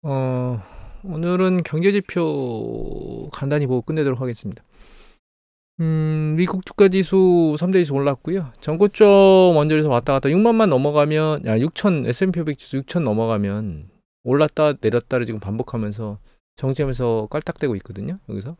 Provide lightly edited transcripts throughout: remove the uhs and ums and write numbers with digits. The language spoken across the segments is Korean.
어, 오늘은 경제지표 간단히 보고 끝내도록 하겠습니다. 미국 주가지수 3대 지수 올랐고요. 전고점 언저리에서 왔다 갔다 6만만 넘어가면, 6천, S&P 500 지수 6천 넘어가면 올랐다 내렸다를 지금 반복하면서 정점에서 깔딱대고 있거든요. 여기서.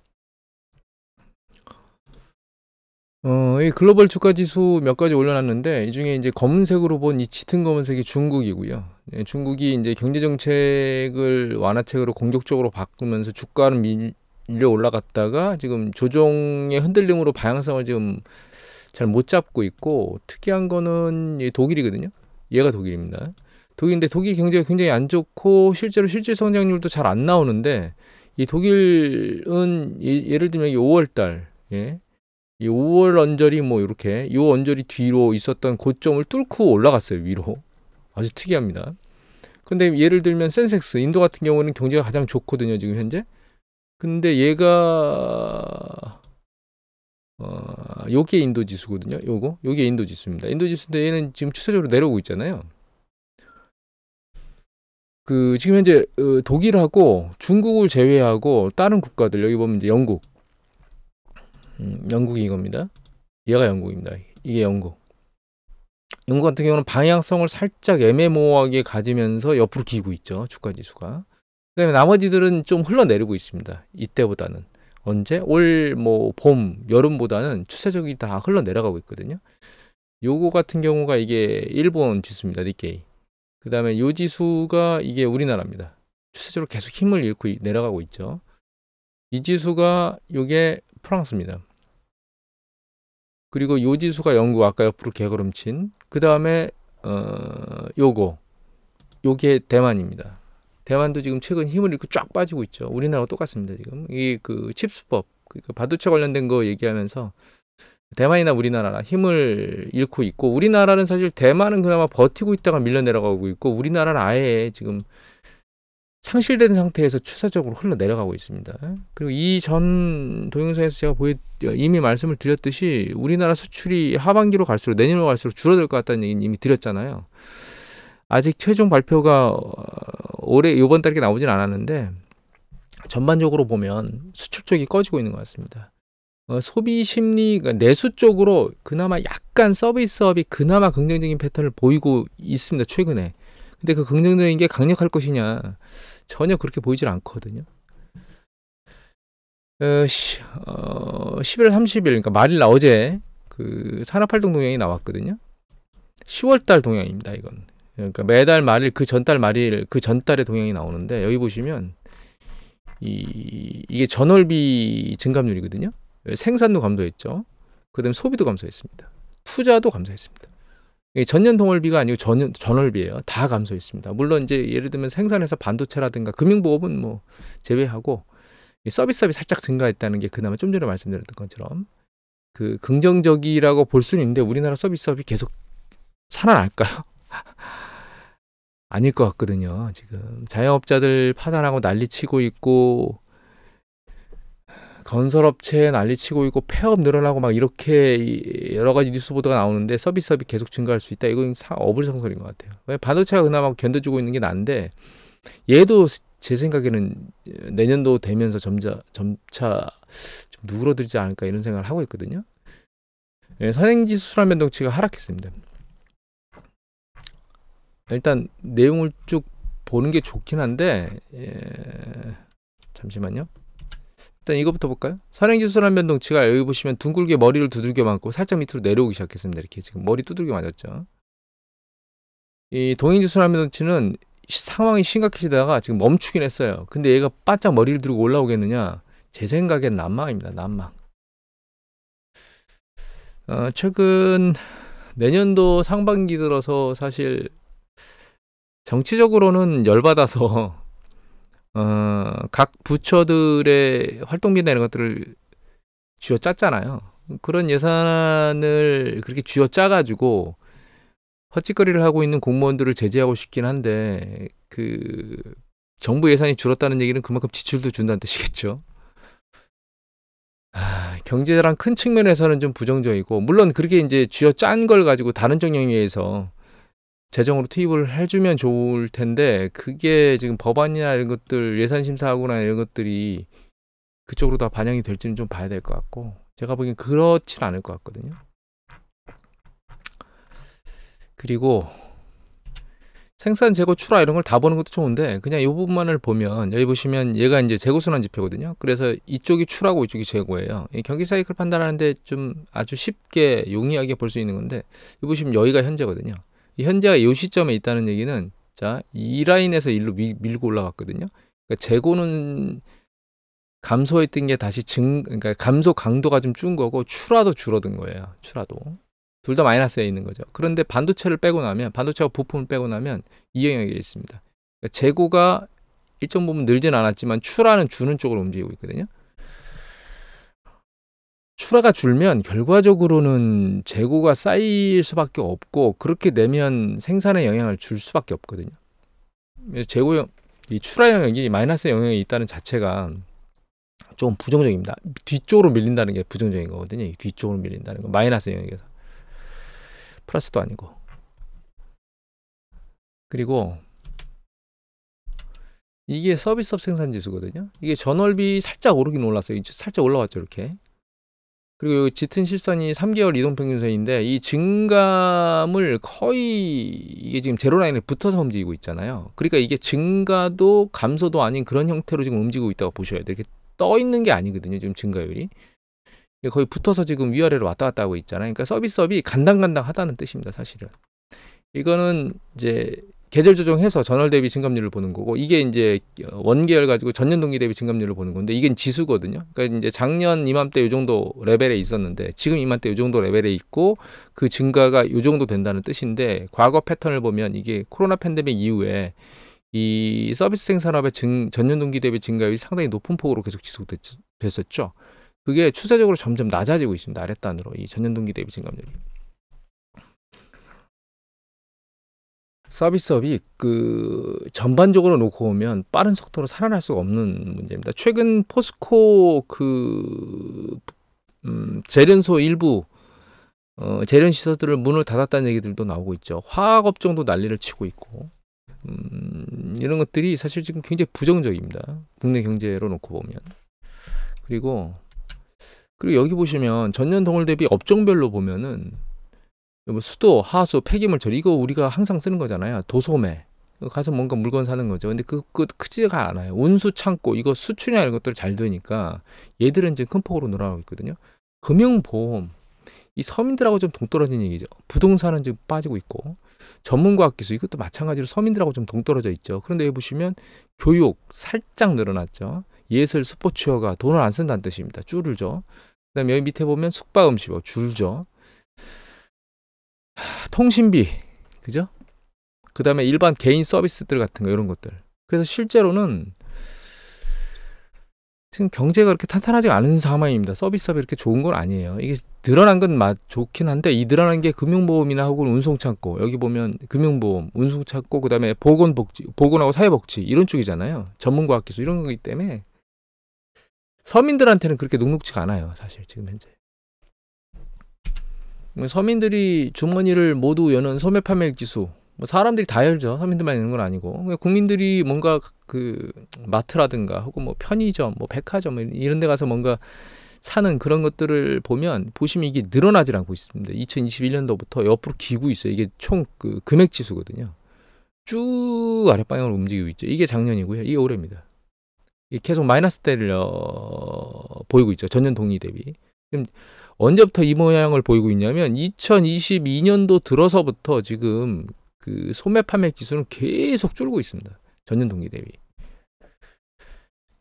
이 글로벌 주가 지수 몇 가지 올려놨는데, 이 중에 이제 검은색으로 본 이 짙은 검은색이 중국이고요. 중국이 이제 경제 정책을 완화책으로 공격적으로 바꾸면서 주가는 밀려 올라갔다가 지금 조정의 흔들림으로 방향성을 지금 잘 못 잡고 있고, 특이한 거는 이 독일이거든요. 얘가 독일입니다. 독일인데 독일 경제가 굉장히 안 좋고 실제로 실질 성장률도 잘 안 나오는데, 이 독일은 예를 들면 5월 달, 예. 이 5월 언저리 뭐 이렇게 이 언저리 뒤로 있었던 고점을 뚫고 올라갔어요, 위로. 아주 특이합니다. 근데 예를 들면 센섹스 인도 같은 경우는 경제가 가장 좋거든요, 지금 현재. 근데 얘가 요게 인도 지수거든요. 요게 인도 지수입니다. 인도 지수인데 얘는 지금 추세적으로 내려오고 있잖아요. 그 지금 현재 독일하고 중국을 제외하고 다른 국가들, 여기 보면 이제 영국, 영국이 이겁니다. 얘가 영국입니다. 이게 영국. 영국 같은 경우는 방향성을 살짝 애매모호하게 가지면서 옆으로 기고 있죠, 주가 지수가. 그다음에 나머지들은 좀 흘러내리고 있습니다. 이때보다는. 언제? 올 뭐 봄, 여름보다는 추세적이 다 흘러내려가고 있거든요. 요거 같은 경우가 이게 일본 지수입니다. 니케이. 그다음에 요 지수가 이게 우리나라입니다. 추세적으로 계속 힘을 잃고 내려가고 있죠. 이 지수가 요게 프랑스입니다. 그리고 요 지수가 영국, 아까 옆으로 개걸음친. 그다음에 요게 대만입니다. 대만도 지금 최근 힘을 잃고 쫙 빠지고 있죠. 우리나라와 똑같습니다. 지금 이 그 칩스법, 그러니까 반도체 관련된 거 얘기하면서 대만이나 우리나라나 힘을 잃고 있고, 우리나라는 사실 대만은 그나마 버티고 있다가 밀려 내려가고 있고, 우리나라는 아예 지금 상실된 상태에서 추세적으로 흘러 내려가고 있습니다. 그리고 이 전 동영상에서 제가 이미 말씀을 드렸듯이 우리나라 수출이 하반기로 갈수록, 내년으로 갈수록 줄어들 것 같다는 얘기는 이미 드렸잖아요. 아직 최종 발표가 올해 이번 달에 나오진 않았는데, 전반적으로 보면 수출 쪽이 꺼지고 있는 것 같습니다. 소비 심리, 그러니까 내수 쪽으로 그나마 약간 서비스업이 그나마 긍정적인 패턴을 보이고 있습니다, 최근에. 근데 그 긍정적인 게 강력할 것이냐, 전혀 그렇게 보이질 않거든요. 11월 30일, 그러니까 말일 어제 그 산업활동 동향이 나왔거든요. 10월달 동향입니다, 이건. 그러니까 매달 말일, 그 전달 말일, 그 전달의 동향이 나오는데, 여기 보시면 이게 전월비 증감률이거든요. 생산도 감소했죠. 그다음 소비도 감소했습니다. 투자도 감소했습니다. 이게 전년 동월비가 아니고 전월비예요. 다 감소했습니다. 물론 이제 예를 들면 생산에서 반도체라든가 금융보험은 뭐 제외하고 서비스업이 살짝 증가했다는 게 그나마 좀 전에 말씀드렸던 것처럼 그 긍정적이라고 볼 수는 있는데, 우리나라 서비스업이 계속 살아날까요? 아닐 것 같거든요. 지금 자영업자들 파산하고 난리치고 있고, 건설업체 난리치고 있고, 폐업 늘어나고 막 이렇게 여러 가지 뉴스 보도가 나오는데 서비스업이 계속 증가할 수 있다. 이건 어불성설인 것 같아요. 왜 반도체가 그나마 견뎌주고 있는 게 난데, 얘도 제 생각에는 내년도 되면서 점차 좀 누그러들지 않을까 이런 생각을 하고 있거든요. 선행지수 순환 변동치가 하락했습니다. 일단 내용을 쭉 보는 게 좋긴 한데, 잠시만요. 일단 이거부터 볼까요? 선행지수 순환 변동치가 여기 보시면 둥글게 머리를 두들겨 맞고 살짝 밑으로 내려오기 시작했습니다. 이렇게 지금 머리 두들겨 맞았죠. 이 동행지수 순환 변동치는 상황이 심각해지다가 지금 멈추긴 했어요. 근데 얘가 바짝 머리를 들고 올라오겠느냐? 제 생각엔 난망입니다. 난망. 최근 내년도 상반기 들어서 사실 정치적으로는 열받아서 각 부처들의 활동비나 이런 것들을 쥐어 짰잖아요. 그런 예산을 그렇게 쥐어 짜가지고 헛짓거리를 하고 있는 공무원들을 제재하고 싶긴 한데, 그 정부 예산이 줄었다는 얘기는 그만큼 지출도 준다는 뜻이겠죠. 경제랑 큰 측면에서는 좀 부정적이고, 물론 그렇게 이제 쥐어 짠 걸 가지고 다른 쪽 영역에서 재정으로 투입을 해주면 좋을 텐데 그게 지금 법안이나 이런 것들 예산 심사하거나 이런 것들이 그쪽으로 다 반영이 될지는 좀 봐야 될 것 같고 제가 보기엔 그렇진 않을 것 같거든요. 그리고 생산, 재고, 출하 이런 걸 다 보는 것도 좋은데 그냥 이 부분만을 보면 여기 보시면 얘가 이제 재고순환 지표거든요. 그래서 이쪽이 출하고 이쪽이 재고예요. 이 경기 사이클 판단하는데 좀 아주 쉽게 용이하게 볼 수 있는 건데 여기 보시면 여기가 현재거든요. 이 현재가 이 시점에 있다는 얘기는 자, 이 라인에서 일로 밀고 올라갔거든요. 그러니까 재고는 감소했던 게 다시 그러니까 감소 강도가 좀 준 거고 출하도 줄어든 거예요. 출하도. 둘 다 마이너스에 있는 거죠. 그런데 반도체를 빼고 나면 반도체와 부품을 빼고 나면 이 영역이 있습니다. 그러니까 재고가 일정 부분 늘진 않았지만 출하는 주는 쪽으로 움직이고 있거든요. 출하가 줄면 결과적으로는 재고가 쌓일 수밖에 없고 그렇게 되면 생산에 영향을 줄 수밖에 없거든요. 이 출하 영역이 마이너스 영역이 있다는 자체가 좀 부정적입니다. 뒤쪽으로 밀린다는 게 부정적인 거거든요. 뒤쪽으로 밀린다는 거 마이너스 영역에서 플러스도 아니고. 그리고 이게 서비스업 생산 지수거든요. 이게 전월비 살짝 오르긴 올랐어요. 살짝 올라왔죠, 이렇게. 그리고 짙은 실선이 3개월 이동평균선인데 이 증감을 거의 이게 지금 제로라인에 붙어서 움직이고 있잖아요. 그러니까 이게 증가도 감소도 아닌 그런 형태로 지금 움직이고 있다고 보셔야 돼요. 이렇게 떠 있는 게 아니거든요. 지금 증가율이. 거의 붙어서 지금 위아래로 왔다 갔다 하고 있잖아요. 그러니까 서비스업이 간당간당하다는 뜻입니다. 사실은. 이거는 이제 계절 조정해서 전월 대비 증감률을 보는 거고 이게 이제 원계열 가지고 전년 동기 대비 증감률을 보는 건데 이게 지수거든요. 그러니까 이제 작년 이맘때 이 정도 레벨에 있었는데 지금 이맘때 이 정도 레벨에 있고 그 증가가 이 정도 된다는 뜻인데 과거 패턴을 보면 이게 코로나 팬데믹 이후에 이 서비스 생산업의 전년 동기 대비 증가율이 상당히 높은 폭으로 계속 지속됐었죠. 그게 추세적으로 점점 낮아지고 있습니다. 아랫단으로 이 전년 동기 대비 증감률이. 서비스업이 그 전반적으로 놓고 보면 빠른 속도로 살아날 수가 없는 문제입니다. 최근 포스코 그 재련소 일부 재련 시설들을 문을 닫았다는 얘기들도 나오고 있죠. 화학업종도 난리를 치고 있고 이런 것들이 사실 지금 굉장히 부정적입니다. 국내 경제로 놓고 보면. 그리고 여기 보시면 전년 동월 대비 업종별로 보면은 뭐 수도, 하수, 폐기물 처리 이거 우리가 항상 쓰는 거잖아요. 도소매 가서 뭔가 물건 사는 거죠. 근데 그 크지가 않아요. 운수, 창고 이거 수출이나 이런 것들 잘 되니까 얘들은 이제 큰 폭으로 늘어나고 있거든요. 금융보험 이 서민들하고 좀 동떨어진 얘기죠. 부동산은 지금 빠지고 있고 전문과학기술 이것도 마찬가지로 서민들하고 좀 동떨어져 있죠. 그런데 여기 보시면 교육 살짝 늘어났죠. 예술, 스포츠여가 돈을 안 쓴다는 뜻입니다. 줄죠. 그다음에 여기 밑에 보면 숙박음식 줄죠. 통신비, 그죠? 그 다음에 일반 개인 서비스들 같은 거, 이런 것들. 그래서 실제로는 지금 경제가 그렇게 탄탄하지 않은 상황입니다. 서비스업이 이렇게 좋은 건 아니에요. 이게 늘어난 건 좋긴 한데, 이 늘어난 게 금융보험이나 혹은 운송창고, 여기 보면 금융보험, 운송창고, 그 다음에 보건하고 사회복지, 이런 쪽이잖아요. 전문과학기술, 이런 거기 때문에 서민들한테는 그렇게 녹록지가 않아요. 사실, 지금 현재. 서민들이 주머니를 모두 여는 소매 판매액 지수 뭐 사람들이 다 열죠. 서민들만 있는 건 아니고 국민들이 뭔가 그 마트라든가 혹은 뭐 편의점, 뭐 백화점 이런 데 가서 뭔가 사는 그런 것들을 보시면 이게 늘어나질 않고 있습니다. 2021년도부터 옆으로 기고 있어요. 이게 총 그 금액 지수거든요. 쭉 아랫방향으로 움직이고 있죠. 이게 작년이고요. 이게 올해입니다. 이게 계속 마이너스 대를 보이고 있죠. 전년 동기 대비. 언제부터 이 모양을 보이고 있냐면 2022년도 들어서부터 지금 그 소매 판매 지수는 계속 줄고 있습니다. 전년 동기 대비.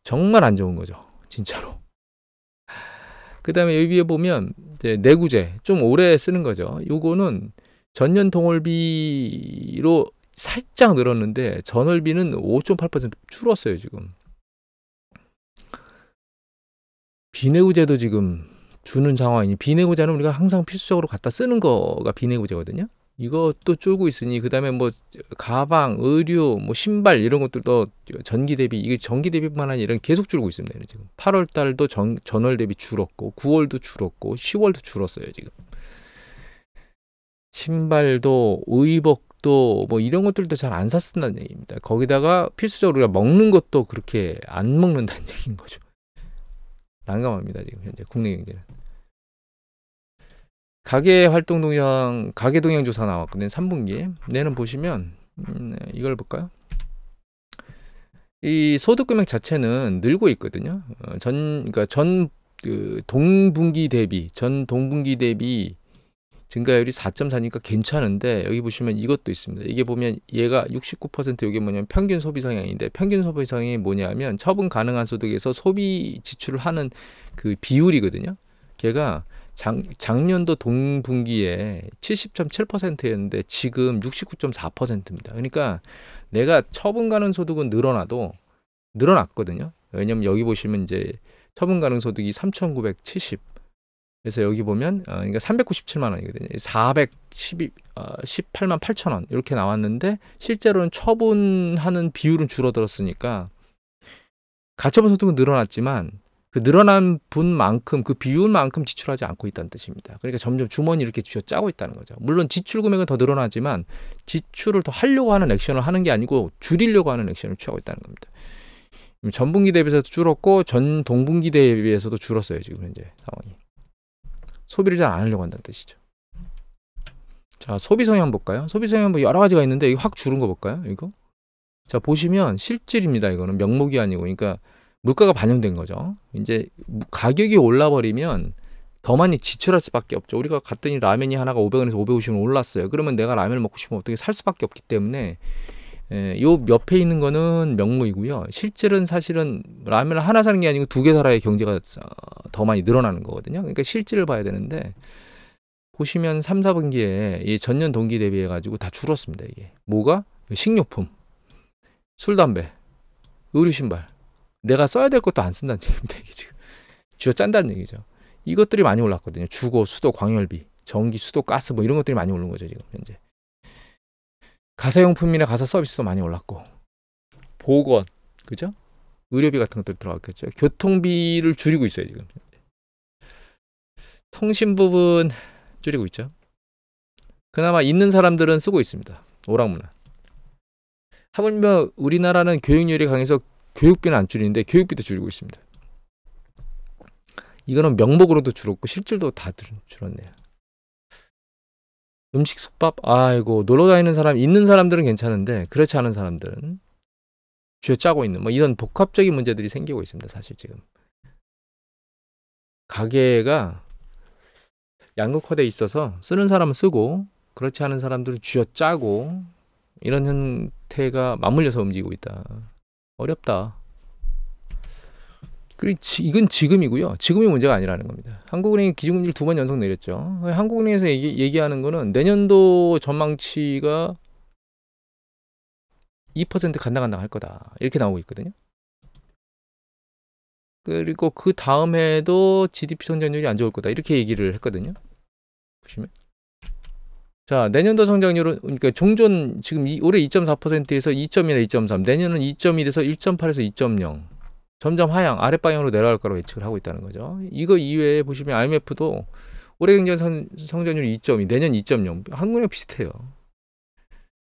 정말 안 좋은 거죠. 진짜로. 그 다음에 여기에 보면 이제 내구재 좀 오래 쓰는 거죠. 요거는 전년 동월비로 살짝 늘었는데 전월비는 5.8% 줄었어요. 지금. 비내구재도 지금 주는 상황이니 비내구재는 우리가 항상 필수적으로 갖다 쓰는 거가 비내구재거든요. 이것도 줄고 있으니 그 다음에 뭐 가방, 의류, 뭐 신발 이런 것들도 전기 대비 이게 전기 대비뿐만 아니라 이런 계속 줄고 있습니다. 지금 8월 달도 전월 대비 줄었고 9월도 줄었고 10월도 줄었어요. 지금 신발도 의복도 옷도 뭐 이런 것들도 잘 안 샀쓴다는 얘기입니다. 거기다가 필수적으로 우리가 먹는 것도 그렇게 안 먹는다는 얘기인 거죠. 난감합니다. 지금 현재 국내 경제는. 가계 활동 동향, 가계 동향 조사 나왔거든요. 3분기. 내는 보시면 이걸 볼까요? 이 소득 금액 자체는 늘고 있거든요. 그러니까 그 동분기 대비, 전 동분기 대비 증가율이 4.4니까 괜찮은데, 여기 보시면 이것도 있습니다. 이게 보면 얘가 69%, 이게 뭐냐면 평균 소비 성향인데, 평균 소비 성향이 뭐냐면 처분 가능한 소득에서 소비 지출을 하는 그 비율이거든요. 걔가 작년도 동분기에 70.7%였는데 지금 69.4%입니다. 그러니까 내가 처분 가능 소득은 늘어났거든요. 왜냐면 여기 보시면 이제 처분 가능 소득이 3,970. 그래서 여기 보면 그러니까 397만 원이거든요. 18만 8천 원 이렇게 나왔는데, 실제로는 처분하는 비율은 줄어들었으니까 가처분 소득은 늘어났지만 그 늘어난 분만큼, 그 비율만큼 지출하지 않고 있다는 뜻입니다. 그러니까 점점 주머니 이렇게 쥐어짜고 있다는 거죠. 물론 지출 금액은 더 늘어나지만 지출을 더 하려고 하는 액션을 하는 게 아니고 줄이려고 하는 액션을 취하고 있다는 겁니다. 전분기 대비해서도 줄었고 전 동분기 대비해서도 줄었어요. 지금 현재 상황이. 소비를 잘 안 하려고 한다는 뜻이죠. 자, 소비 성향 볼까요? 소비 성향 뭐 여러 가지가 있는데 이거 확 줄은 거 볼까요? 이거. 자, 보시면 실질입니다. 이거는 명목이 아니고, 그러니까 물가가 반영된 거죠. 이제 가격이 올라 버리면 더 많이 지출할 수밖에 없죠. 우리가 갔더니 라면이 하나가 500원에서 550원 올랐어요. 그러면 내가 라면을 먹고 싶으면 어떻게 살 수밖에 없기 때문에, 요 옆에 있는 거는 명목이고요. 실질은 사실은 라면을 하나 사는 게 아니고 2개 살아야 경제가 더 많이 늘어나는 거거든요. 그러니까 실질을 봐야 되는데, 보시면 3, 4분기에 이 전년 동기 대비해 가지고 다 줄었습니다. 이게 뭐가? 식료품, 술, 담배, 의류, 신발. 내가 써야 될 것도 안 쓴다는 얘기입니다. 이게 지금 쥐어 짠다는 얘기죠. 이것들이 많이 올랐거든요. 주거, 수도, 광열비, 전기, 수도, 가스 뭐 이런 것들이 많이 오른 거죠. 지금 현재. 가사용품이나 가사 서비스도 많이 올랐고, 보건, 그죠? 의료비 같은 것들 들어갔겠죠. 교통비를 줄이고 있어요. 지금. 통신 부분 줄이고 있죠. 그나마 있는 사람들은 쓰고 있습니다. 오락문화. 하물며 우리나라는 교육열이 강해서 교육비는 안 줄이는데 교육비도 줄이고 있습니다. 이거는 명목으로도 줄었고 실질도 다 줄었네요. 음식, 숙박, 아이고, 놀러 다니는 사람, 있는 사람들은 괜찮은데 그렇지 않은 사람들은 쥐어짜고 있는 뭐 이런 복합적인 문제들이 생기고 있습니다. 사실 지금 가계가 양극화돼 있어서 쓰는 사람은 쓰고 그렇지 않은 사람들은 쥐어짜고 이런 형태가 맞물려서 움직이고 있다. 어렵다. 그리고 이건 지금이고요. 지금이 문제가 아니라는 겁니다. 한국은행이 기준금리를 2번 연속 내렸죠. 한국은행에서 얘기하는 거는 내년도 전망치가 2% 간당간당 할 거다. 이렇게 나오고 있거든요. 그리고 그 다음 해도 GDP 성장률이 안 좋을 거다. 이렇게 얘기를 했거든요. 보시면. 자, 내년도 성장률은, 그러니까 종전 지금 올해 2.4%에서 2.1에 2.3, 내년은 2.1에서 1.8에서 2.0. 점점 하향, 아랫방향으로 내려갈 거라고 예측을 하고 있다는 거죠. 이거 이외에 보시면 IMF도 올해 경제 성장률이 2.2, 내년 2.0. 한국이랑 비슷해요.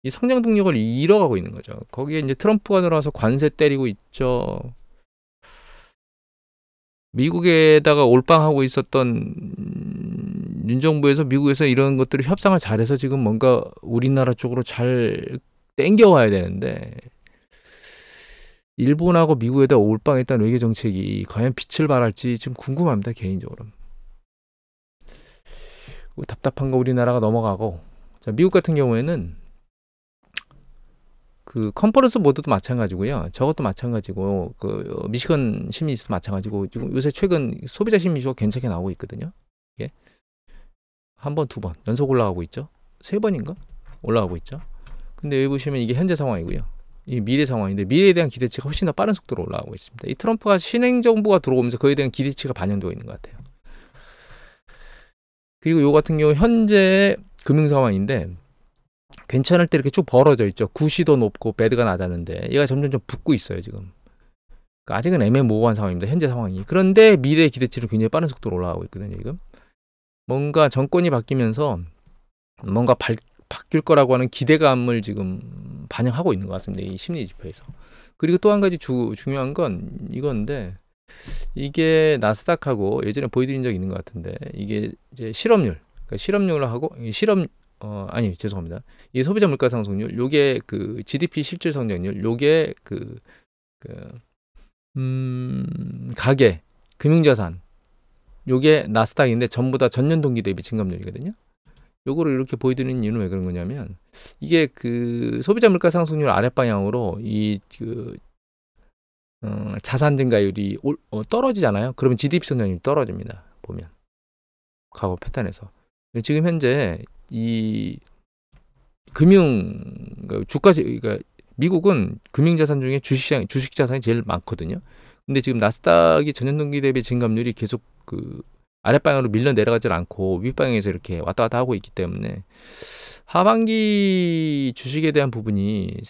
이 성장 동력을 잃어가고 있는 거죠. 거기에 이제 트럼프가 들어와서 관세 때리고 있죠. 미국에다가 올빵하고 있었던 윤정부에서 미국에서 이런 것들을 협상을 잘해서 지금 뭔가 우리나라 쪽으로 잘 땡겨와야 되는데, 일본하고 미국에다 올빵했던 외교 정책이 과연 빛을 발할지 좀 궁금합니다. 개인적으로. 답답한 거 우리나라가 넘어가고, 자, 미국 같은 경우에는 그 컨퍼런스 보드도 마찬가지고요. 저것도 마찬가지고, 그 미시건 심리지도 마찬가지고, 지금 요새 최근 소비자 심리지가 괜찮게 나오고 있거든요. 예. 한 번, 두 번 연속 올라가고 있죠. 3번인가 올라가고 있죠. 근데 여기 보시면 이게 현재 상황이고요. 이 미래 상황인데 미래에 대한 기대치가 훨씬 더 빠른 속도로 올라가고 있습니다. 이 트럼프가 신행 정부가 들어오면서 그에 대한 기대치가 반영되고 있는 것 같아요. 그리고 요 같은 경우 현재 금융 상황인데 괜찮을 때 이렇게 쭉 벌어져 있죠. 굿이도 높고 배드가 낮았는데 얘가 점점 좀 붙고 있어요. 지금. 그러니까 아직은 애매모호한 상황입니다. 현재 상황이. 그런데 미래의 기대치는 굉장히 빠른 속도로 올라가고 있거든요. 지금. 뭔가 정권이 바뀌면서 뭔가 바뀔 거라고 하는 기대감을 지금 반영하고 있는 것 같습니다. 이 심리 지표에서. 그리고 또 한 가지 중요한 건 이건데, 이게 나스닥하고 예전에 보여드린 적이 있는 것 같은데, 이게 이제 실업률, 그러니까 실업률을 하고 아니 죄송합니다. 이 소비자 물가 상승률, 요게 그 GDP 실질 성장률, 요게 가계, 금융자산, 요게 나스닥인데 전부 다 전년 동기 대비 증감률이거든요. 요거를 이렇게 보여드리는 이유는 왜 그런 거냐면, 이게 그 소비자 물가 상승률 아랫방향으로 자산 증가율이 떨어지잖아요. 그러면 GDP 성장률이 떨어집니다. 보면 과거 패턴에서. 지금 현재 이 그러니까 미국은 금융자산 중에 주식 자산이 제일 많거든요. 근데 지금 나스닥이 전년 동기 대비 증감률이 계속 그 아랫방향으로 밀려 내려가지 않고 윗방향에서 이렇게 왔다 갔다 하고 있기 때문에, 하반기 주식에 대한 부분이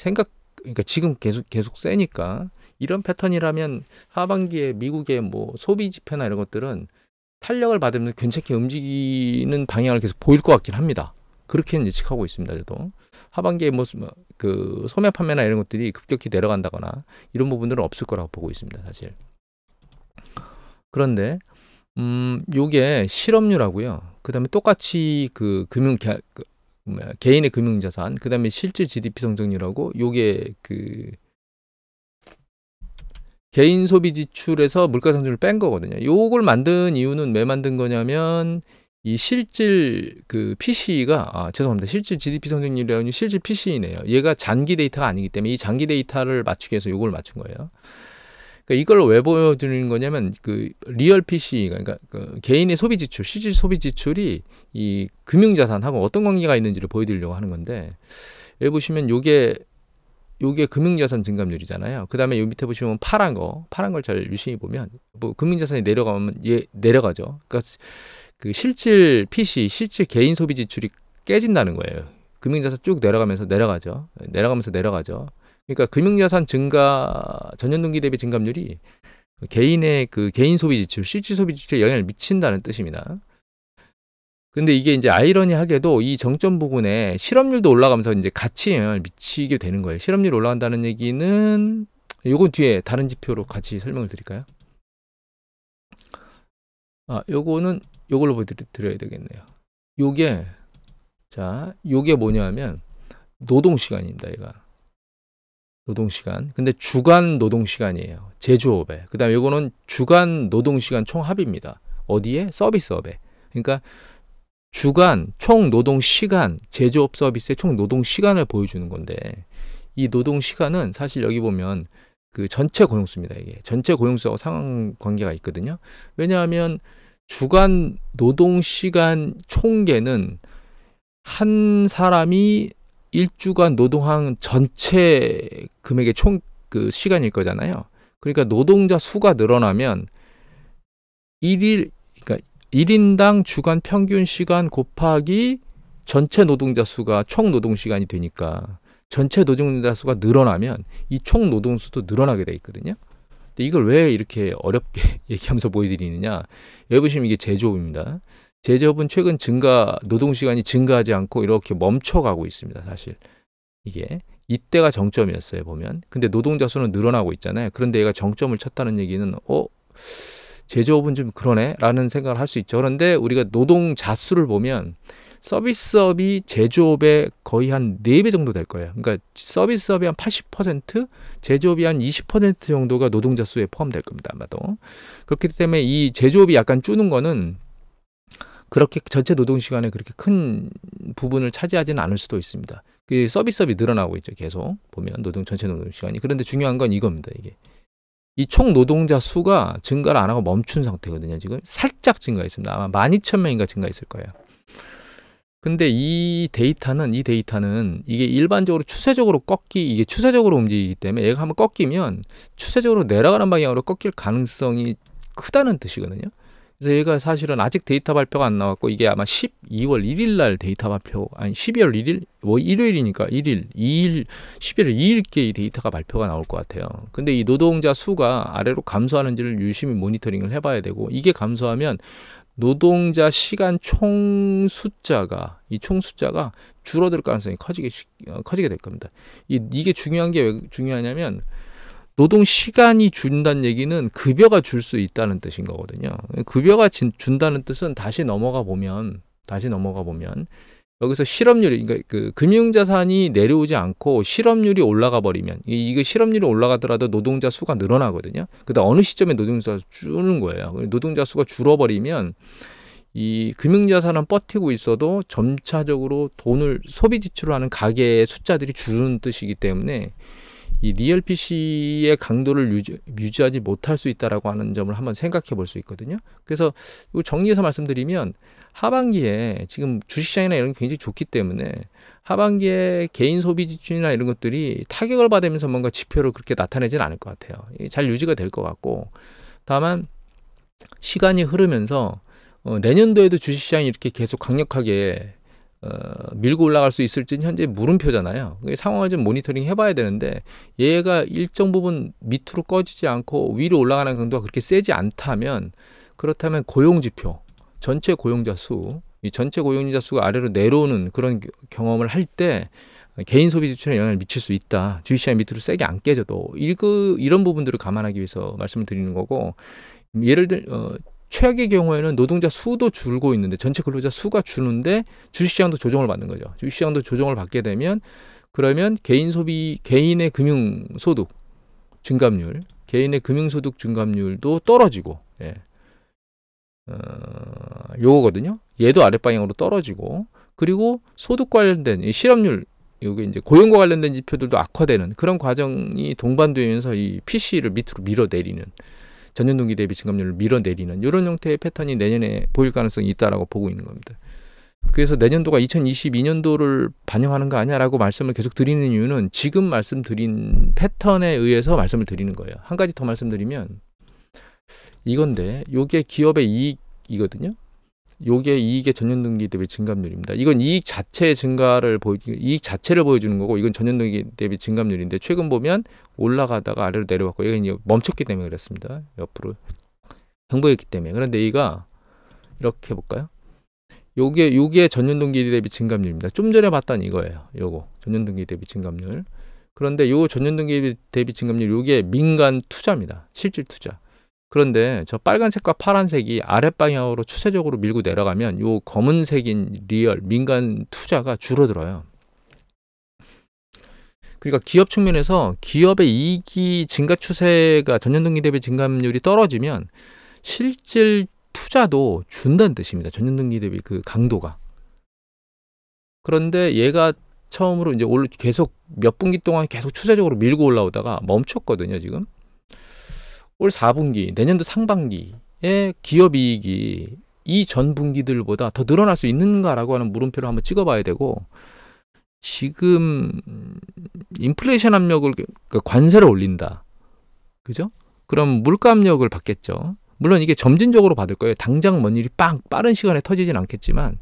그러니까 지금 계속 세니까, 이런 패턴이라면 하반기에 미국의 뭐 소비 지표나 이런 것들은 탄력을 받으면서 괜찮게 움직이는 방향을 계속 보일 것 같긴 합니다. 그렇게는 예측하고 있습니다. 저도 하반기에 그 소매 판매나 이런 것들이 급격히 내려간다거나 이런 부분들은 없을 거라고 보고 있습니다, 사실. 그런데 요게 실업률하고요. 그다음에 똑같이 그 개인의 금융자산, 그다음에 실질 GDP 성장률하고, 요게 그 개인 소비 지출에서 물가 상승률을 뺀 거거든요. 요걸 만든 이유는 왜 만든 거냐면, 이 실질 그 PC가 죄송합니다. 실질 GDP 성장률이라는 실질 PC이네요. 얘가 장기 데이터가 아니기 때문에 이 장기 데이터를 맞추기 위해서 요걸 맞춘 거예요. 그러니까 이걸 왜 보여드리는 거냐면, 그 리얼 PC가, 그러니까 그 개인의 소비 지출, 실질 소비 지출이 이 금융자산하고 어떤 관계가 있는지를 보여드리려고 하는 건데, 여기 보시면 요게 금융자산 증감률이잖아요. 그 다음에 요 밑에 보시면 파란 걸 잘 유심히 보면, 뭐 금융자산이 내려가면 내려가죠. 그러니까 그 실질 PC, 실질 개인 소비 지출이 깨진다는 거예요. 금융자산 쭉 내려가면서 내려가죠. 그러니까 금융자산 증가, 전년 동기 대비 증감률이 개인의 그 개인 소비 지출, 실질 소비 지출에 영향을 미친다는 뜻입니다. 근데 이게 이제 아이러니하게도 이 정점 부분에 실업률도 올라가면서 이제 같이 영향을 미치게 되는 거예요. 실업률이 올라간다는 얘기는, 요건 뒤에 다른 지표로 같이 설명을 드릴까요? 요걸로 보여드려야 되겠네요. 요게 뭐냐면 노동시간입니다. 얘가 노동시간. 근데 주간 노동시간이에요. 제조업에. 그 다음에 요거는 주간 노동시간 총합입니다. 어디에? 서비스업에. 그러니까 주간 총 노동시간, 제조업 서비스의 총 노동시간을 보여주는 건데, 이 노동시간은 사실 여기 보면 그 전체 고용수입니다. 이게 전체 고용수하고 상관관계가 있거든요. 왜냐하면 주간 노동시간 총계는 한 사람이 일주간 노동한 전체 금액의 총 그 시간일 거잖아요. 그러니까 노동자 수가 늘어나면 1인당 주간 평균 시간 곱하기 전체 노동자 수가 총 노동 시간이 되니까, 전체 노동자 수가 늘어나면 이 총 노동 수도 늘어나게 돼 있거든요. 근데 이걸 왜 이렇게 어렵게 얘기하면서 보여드리느냐? 여기 보시면 이게 제조업입니다. 제조업은 최근 노동 시간이 증가하지 않고 이렇게 멈춰가고 있습니다. 사실 이게 이때가 정점이었어요, 보면. 근데 노동자 수는 늘어나고 있잖아요. 그런데 얘가 정점을 쳤다는 얘기는 제조업은 좀 그러네 라는 생각을 할 수 있죠. 그런데 우리가 노동자 수를 보면 서비스업이 제조업의 거의 한 4배 정도 될 거예요. 그러니까 서비스업이 한 80%, 제조업이 한 20% 정도가 노동자 수에 포함될 겁니다, 아마도. 그렇기 때문에 이 제조업이 약간 줄는 거는 그렇게 전체 노동시간에 그렇게 큰 부분을 차지하지는 않을 수도 있습니다. 그 서비스업이 늘어나고 있죠, 계속 보면 전체 노동시간이. 그런데 중요한 건 이겁니다. 이게 이 총 노동자 수가 증가를 안 하고 멈춘 상태거든요. 지금 살짝 증가했습니다. 아마 12,000명인가 증가했을 거예요. 근데 이 데이터는 이게 일반적으로 이게 추세적으로 움직이기 때문에, 얘가 한번 꺾이면 추세적으로 내려가는 방향으로 꺾일 가능성이 크다는 뜻이거든요. 그래서 얘가 사실은 아직 데이터 발표가 안 나왔고, 이게 아마 12월 1일 날 데이터 발표, 아니 12월 1일? 뭐 일요일이니까 11월 2일께 이 데이터가 발표가 나올 것 같아요. 근데 이 노동자 수가 아래로 감소하는지를 유심히 모니터링을 해봐야 되고, 이게 감소하면 노동자 시간 총 숫자가 줄어들 가능성이 커지게 될 겁니다. 이게 중요한 게 왜 중요하냐면 노동 시간이 준다는 얘기는 급여가 줄 수 있다는 뜻인 거거든요. 급여가 준다는 뜻은 다시 넘어가 보면 여기서 실업률이, 그러니까 그 금융자산이 내려오지 않고 실업률이 올라가 버리면, 이거 실업률이 올라가더라도 노동자 수가 늘어나거든요. 그다음 어느 시점에 노동자 수가 주는 거예요. 노동자 수가 줄어버리면 이 금융자산은 버티고 있어도 점차적으로 소비 지출을 하는 가계의 숫자들이 줄는 뜻이기 때문에 이 리얼 PC의 강도를 유지하지 못할 수 있다라고 하는 점을 한번 생각해 볼 수 있거든요. 그래서 정리해서 말씀드리면 하반기에 지금 주식시장이나 이런 게 굉장히 좋기 때문에 하반기에 개인 소비 지출이나 이런 것들이 타격을 받으면서 뭔가 지표를 그렇게 나타내지는 않을 것 같아요. 잘 유지가 될 것 같고, 다만 시간이 흐르면서 내년도에도 주식시장이 이렇게 계속 강력하게 밀고 올라갈 수 있을지는 현재 물음표잖아요. 상황을 좀 모니터링 해봐야 되는데, 얘가 일정 부분 밑으로 꺼지지 않고 위로 올라가는 강도가 그렇게 세지 않다면, 그렇다면 고용지표, 전체 고용자 수, 이 전체 고용자 수가 아래로 내려오는 그런 경험을 할 때 개인 소비 지출에 영향을 미칠 수 있다. 주식시장 밑으로 세게 안 깨져도 이런 부분들을 감안하기 위해서 말씀을 드리는 거고, 예를 들어 최악의 경우에는 노동자 수도 줄고 있는데, 전체 근로자 수가 주는데 주식시장도 조정을 받는 거죠. 주식시장도 조정을 받게 되면, 그러면 개인의 금융소득 증감률도 떨어지고, 요거거든요. 얘도 아랫방향으로 떨어지고, 그리고 소득 관련된 실업률, 여기 이제 고용과 관련된 지표들도 악화되는 그런 과정이 동반되면서 이 PC를 밑으로 밀어내리는, 전년 동기 대비 증감률을 밀어내리는 이런 형태의 패턴이 내년에 보일 가능성이 있다라고 보고 있는 겁니다. 그래서 내년도가 2022년도를 반영하는 거 아니야라고 말씀을 계속 드리는 이유는 지금 말씀드린 패턴에 의해서 말씀을 드리는 거예요. 한 가지 더 말씀드리면 이건데, 요게 기업의 이익이거든요. 요게 이익의 전년 동기 대비 증감률입니다. 이건 이익 자체의 이익 자체를 보여주는 거고, 이건 전년 동기 대비 증감률인데, 최근 보면 올라가다가 아래로 내려왔고, 이건 이제 멈췄기 때문에 그렇습니다. 옆으로 행보했기 때문에. 그런데 이가 이렇게 볼까요? 요게 전년 동기 대비 증감률입니다. 좀 전에 봤던 이거예요. 요거 전년 동기 대비 증감률. 그런데 요 전년 동기 대비 증감률, 요게 민간 투자입니다. 실질 투자. 그런데 저 빨간색과 파란색이 아랫방향으로 추세적으로 밀고 내려가면 요 검은색인 리얼 민간 투자가 줄어들어요. 그러니까 기업 측면에서 기업의 이익이 증가 추세가 전년 동기 대비 증감률이 떨어지면 실질 투자도 준다는 뜻입니다. 전년 동기 대비 그 강도가. 그런데 얘가 처음으로 이제 계속 몇 분기 동안 계속 추세적으로 밀고 올라오다가 멈췄거든요, 지금. 올 4분기, 내년도 상반기에 기업 이익이 이 전 분기들보다 더 늘어날 수 있는가라고 하는 물음표를 한번 찍어봐야 되고, 지금 인플레이션 압력을, 그러니까 관세를 올린다, 그죠? 그럼 물가 압력을 받겠죠. 물론 이게 점진적으로 받을 거예요. 당장 뭔 일이 빠른 시간에 터지진 않겠지만,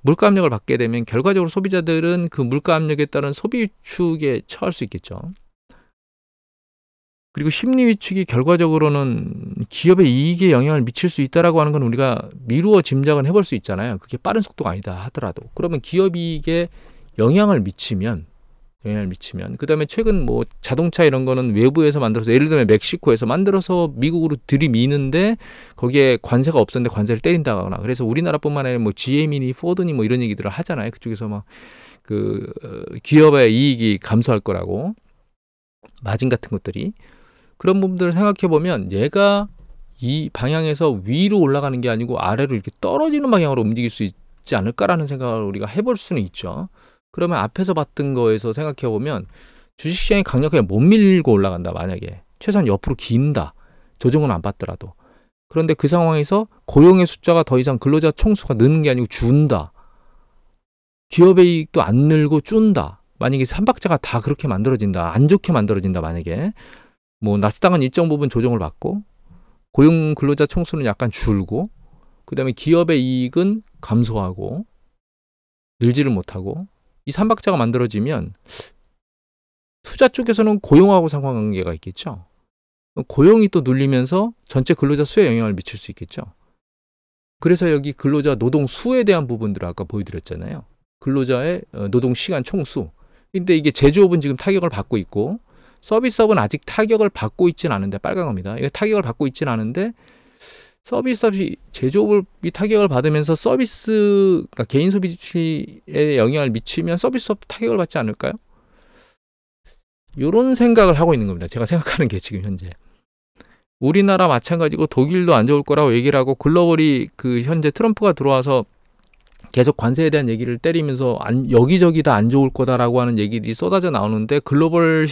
물가 압력을 받게 되면 결과적으로 소비자들은 그 물가 압력에 따른 소비 위축에 처할 수 있겠죠. 그리고 심리 위축이 결과적으로는 기업의 이익에 영향을 미칠 수 있다라고 하는 건 우리가 미루어 짐작은 해볼 수 있잖아요. 그게 빠른 속도가 아니다 하더라도. 그러면 기업 이익에 영향을 미치면, 그다음에 최근 뭐 자동차 이런 거는 외부에서 만들어서, 예를 들면 멕시코에서 만들어서 미국으로 들이미는데 거기에 관세가 없었는데 관세를 때린다거나, 그래서 우리나라뿐만 아니라 뭐 GM이니 포드니 뭐 이런 얘기들을 하잖아요. 그쪽에서 막 그 기업의 이익이 감소할 거라고, 마진 같은 것들이. 그런 부분들을 생각해 보면 얘가 이 방향에서 위로 올라가는 게 아니고 아래로 이렇게 떨어지는 방향으로 움직일 수 있지 않을까라는 생각을 우리가 해볼 수는 있죠. 그러면 앞에서 봤던 거에서 생각해 보면 주식시장이 강력하게 못 밀고 올라간다, 만약에 최소한 옆으로 긴다, 조정은 안 받더라도. 그런데 그 상황에서 고용의 숫자가 더 이상 근로자 총수가 느는 게 아니고 준다, 기업의 이익도 안 늘고 준다, 만약에 삼박자가 다 그렇게 만들어진다, 안 좋게 만들어진다, 만약에 뭐 나스닥은 일정 부분 조정을 받고 고용 근로자 총수는 약간 줄고, 그 다음에 기업의 이익은 감소하고 늘지를 못하고, 이 삼박자가 만들어지면 투자 쪽에서는 고용하고 상관관계가 있겠죠. 고용이 또 눌리면서 전체 근로자 수에 영향을 미칠 수 있겠죠. 그래서 여기 근로자 노동 수에 대한 부분들을 아까 보여드렸잖아요. 근로자의 노동 시간 총수. 근데 이게 제조업은 지금 타격을 받고 있고 서비스업은 아직 타격을 받고 있지는 않은데, 빨간 겁니다. 이거 타격을 받고 있지는 않은데 서비스업이, 제조업이 타격을 받으면서 서비스, 그러니까 개인 소비에 영향을 미치면 서비스업도 타격을 받지 않을까요? 이런 생각을 하고 있는 겁니다. 제가 생각하는 게 지금 현재. 우리나라 마찬가지고 독일도 안 좋을 거라고 얘기를 하고, 글로벌이 현재 트럼프가 들어와서 계속 관세에 대한 얘기를 때리면서 여기저기 다 안 좋을 거다라고 하는 얘기들이 쏟아져 나오는데, 글로벌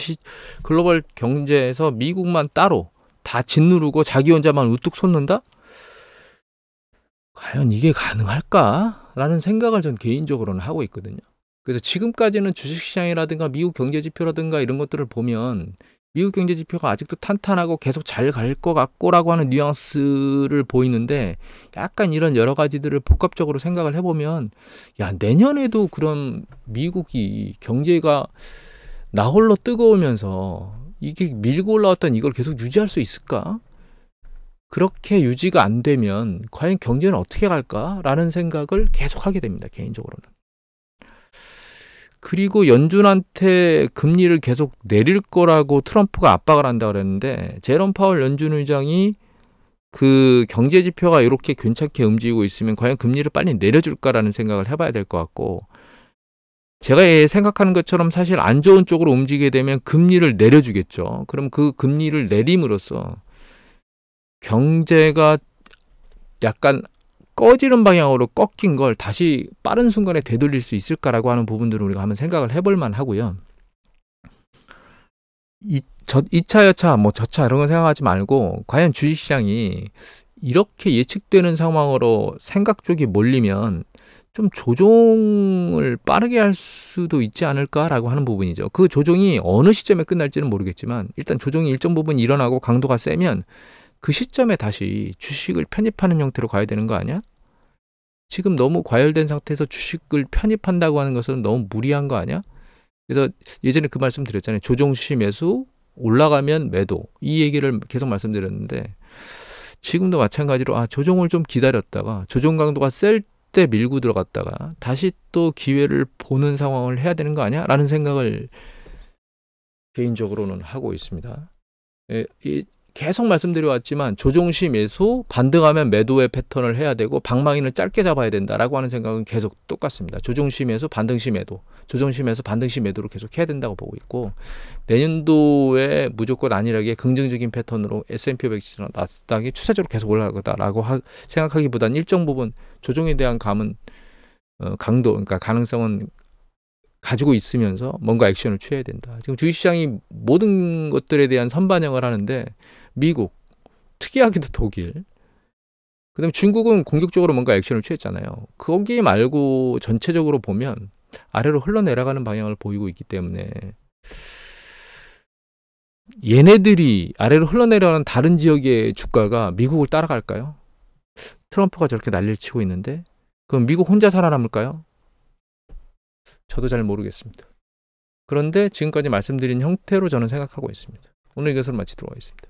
경제에서 미국만 따로 다 짓누르고 자기 혼자만 우뚝 솟는다? 과연 이게 가능할까라는 생각을 전 개인적으로는 하고 있거든요. 그래서 지금까지는 주식시장이라든가 미국 경제지표라든가 이런 것들을 보면 미국 경제지표가 아직도 탄탄하고 계속 잘 갈 것 같고라고 하는 뉘앙스를 보이는데, 약간 이런 여러 가지들을 복합적으로 생각을 해보면, 야, 내년에도 그럼 미국이 경제가 나홀로 뜨거우면서 이게 밀고 올라왔던 이걸 계속 유지할 수 있을까? 그렇게 유지가 안 되면 과연 경제는 어떻게 갈까라는 생각을 계속 하게 됩니다, 개인적으로는. 그리고 연준한테 금리를 계속 내릴 거라고 트럼프가 압박을 한다 그랬는데, 제롬 파월 연준 의장이 그 경제 지표가 이렇게 괜찮게 움직이고 있으면 과연 금리를 빨리 내려줄까라는 생각을 해봐야 될 것 같고, 제가 생각하는 것처럼 사실 안 좋은 쪽으로 움직이게 되면 금리를 내려주겠죠. 그럼 그 금리를 내림으로써 경제가 약간 꺼지는 방향으로 꺾인 걸 다시 빠른 순간에 되돌릴 수 있을까라고 하는 부분들을 우리가 한번 생각을 해볼 만하고요. 2차, 여차, 뭐 저차 이런 거 생각하지 말고, 과연 주식시장이 이렇게 예측되는 상황으로 생각 쪽이 몰리면 좀 조정을 빠르게 할 수도 있지 않을까라고 하는 부분이죠. 그 조정이 어느 시점에 끝날지는 모르겠지만, 일단 조정이 일정 부분 일어나고 강도가 세면 그 시점에 다시 주식을 편입하는 형태로 가야 되는 거 아니야? 지금 너무 과열된 상태에서 주식을 편입한다고 하는 것은 너무 무리한 거 아니야? 그래서 예전에 그 말씀 드렸잖아요. 조정 시 매수, 올라가면 매도. 이 얘기를 계속 말씀드렸는데, 지금도 마찬가지로 조정을 좀 기다렸다가 조정 강도가 셀 때 밀고 들어갔다가 다시 또 기회를 보는 상황을 해야 되는 거 아니야? 라는 생각을 개인적으로는 하고 있습니다. 계속 말씀드려왔지만 조정시 매수, 반등하면 매도의 패턴을 해야 되고 방망이는 짧게 잡아야 된다라고 하는 생각은 계속 똑같습니다. 조정시 매수, 반등시 매도, 조정시 매수, 반등시 매도를 계속 해야 된다고 보고 있고, 내년도에 무조건 안일하게 긍정적인 패턴으로 S&P 500지수나 나스닥이 추세적으로 계속 올라갈 거다라고 생각하기보다는 일정 부분 조정에 대한 강도, 그러니까 가능성은 가지고 있으면서 뭔가 액션을 취해야 된다. 지금 주식시장이 모든 것들에 대한 선반영을 하는데, 미국, 특이하게도 독일, 그 다음에 중국은 공격적으로 뭔가 액션을 취했잖아요. 거기 말고 전체적으로 보면 아래로 흘러내려가는 방향을 보이고 있기 때문에, 얘네들이 아래로 흘러내려가는 다른 지역의 주가가 미국을 따라갈까요? 트럼프가 저렇게 난리를 치고 있는데 그럼 미국 혼자 살아남을까요? 저도 잘 모르겠습니다. 그런데 지금까지 말씀드린 형태로 저는 생각하고 있습니다. 오늘 이것을 마치도록 하겠습니다.